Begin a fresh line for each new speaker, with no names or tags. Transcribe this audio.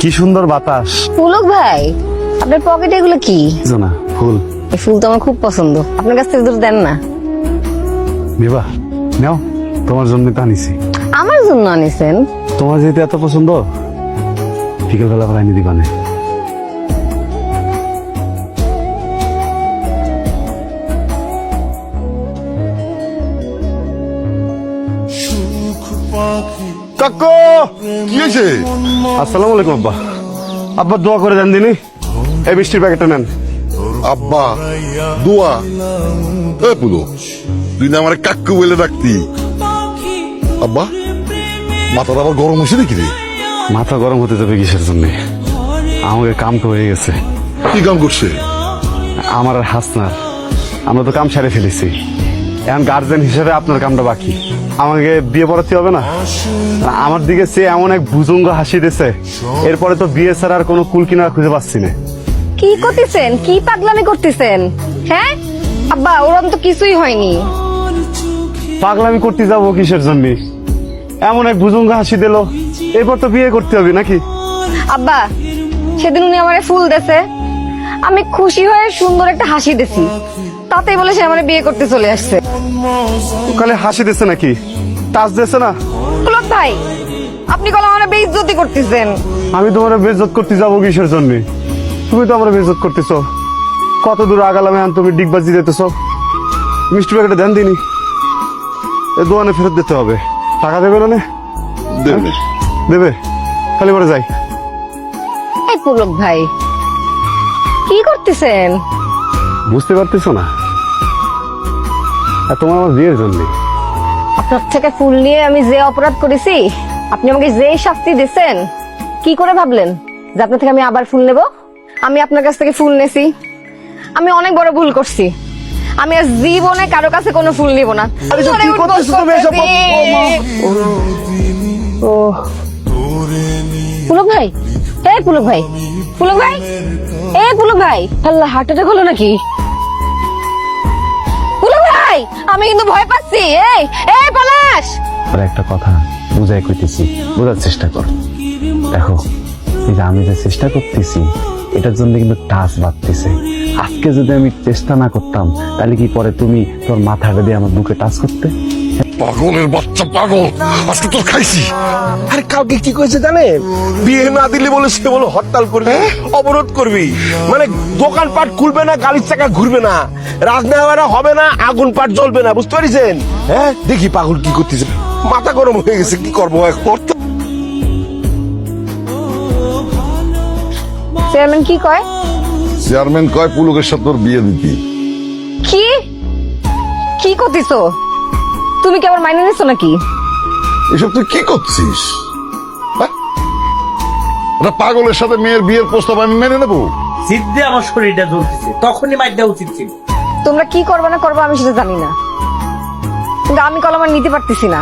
কি সুন্দর বাতাস।
পুলক ভাই, আপনার পকেটে এগুলো কি?
না, ফুল।
এই ফুল তো আমার খুব পছন্দ, আপনার কাছ থেকে দুটো দেন না।
বিভা, নাও, তোমার জন্য তা নিছি।
আমার জন্য আনিছেন?
তোমার যেহেতু এত পছন্দ, বিকেলবেলা আবার আনি দিবানে।
কাকু কি হয়েছে?
আসসালামু আলাইকুম আব্বা। আব্বা দোয়া করে দেন দিনি, এই মিষ্টির প্যাকেটটা নেন।
আব্বা দোয়া? এ পুলো, তুই না আমার কাকু বলে ডাকতি। আব্বা মাথাটা আবার গরম হয়েছে নাকি রে?
মাথা গরম হতে যাবে কিসের জন্য? আমাকে কাম তো হয়ে গেছে।
কি কাম করছে?
আমার আর হাসনার, আমরা তো কাম সারে ফেলেছি। এখন গার্জেন হিসেবে আপনার কামটা বাকি। আমাকে বিয়ে পড়াতে হবে না? আমার দিকে সে এমন এক ভুজঙ্গ হাসি দিছে, এরপরে তো বিয়ে ছাড়া আর কোনো কুল কিনারা খুঁজে পাচ্ছি না।
কি করতেছেন? কি পাগলামি করতেছেন? হ্যাঁ আব্বা, ওরম তো কিছুই হয়নি।
পাগলামি করতে যাবো কিসের জন্য? এমন এক ভুজঙ্গ হাসি দিল, এরপর তো বিয়ে করতে হবে নাকি?
আব্বা, সেদিন উনি আমারে ফুল দেছে, আমি খুশি হয়ে সুন্দর একটা হাসি দিছি, তাতেই বলে সে আমারে বিয়ে করতে চলে আসছে।
কালে হাসি দিছে নাকি? টাচ দিছে না?
পুলক ভাই, আপনি কল আমার বেইজ্জতি করতেছেন।
আমি তোমার বেইজ্জত করতে যাবো কিসের জন্য? তুমি তো আমার বেইজ্জত করতেছ। কত দূর আগালাম, এখন তুমি ডিগবাজি দিতেছ। মিষ্টি প্যাকেটে ধ্যান দিনি, এ দোকানে ফেরত দিতে হবে। টাকা দেবে না?
দেবে।
দেবে, খালি পরে যাই।
এই পুলক ভাই, কি করতেছেন?
বুঝতে পারতেছো না? আর তোমার আমার বিয়ের জন্য।
আপনার থেকে ফুল নিয়ে আমি যে অপরাধ করেছি, আপনি আমাকে যে শাস্তি দিয়েছেন, কি করে ভাবলেন যে আপনার থেকে আমি আবার ফুল নেব? আমি আপনার কাছ থেকে ফুল নেছি, আমি অনেক বড় ভুল করছি। আমি আর জীবনে কারো কাছে কোনো ফুল নিব না।
আরে সব কি করতেছো তুমি এসব? ও
পুলক ভাই, এই পুলক ভাই, পুলক ভাই, এই পুলক ভাই, আল্লাহ হার্ট অ্যাটাক হলো নাকি? পুলক ভাই, আমি কিন্তু ভয় পাচ্ছি। এই এই পলাশ,
আর একটা কথা বুঝাই কইতেছি, বোঝার চেষ্টা কর। দেখো, এই যে আমি যে চেষ্টা করতেছি, এটার জন্য কিন্তু টাচ বাড়তেছে। আজকে যদি আমি চেষ্টা না করতাম, তাহলে কি পরে তুমি তোর মাথাটা দিয়ে আমার বুকে টাচ করতে?
পাগলের বাচ্চা পাগল, আজকে তোর খাইছি।
আরে কাউকে কি কইছে জানেন? বিয়ে না দিলে বলে সে বলে হরতাল করবি, অবরোধ করবি, মানে দোকানপাট খুলবে না, গাড়ির চাকা ঘুরবে না, রাজনীতি হবে না, আগুন পাট জ্বলবে না, বুঝতে পারিছেন? হ্যাঁ, দেখি পাগল কি করতেছে, মাথা গরম হয়ে গেছে, কি করবো এখন?
চেয়ারম্যান কি কয়?
চেয়ারম্যান কয় পুলকের সাথে তোর বিয়ে দিতি।
কি কি করতেছো? তুমি কি আবার মাইনে নিচ্ছ নাকি?
এসব তুই কি করছিস? হ্যাঁ? একটা পাগলের সাথে মেয়ের বিয়ের প্রস্তাব আমি মেনে নেবো?
জিদ্দে আমার শরীরটা জ্বলতেছে, তখনই মাইর দেওয়া উচিত ছিল।
তোমরা কি করবে না করবে আমি সেটা জানি না, কিন্তু আমি কলম আর নিতে পারতেছি না।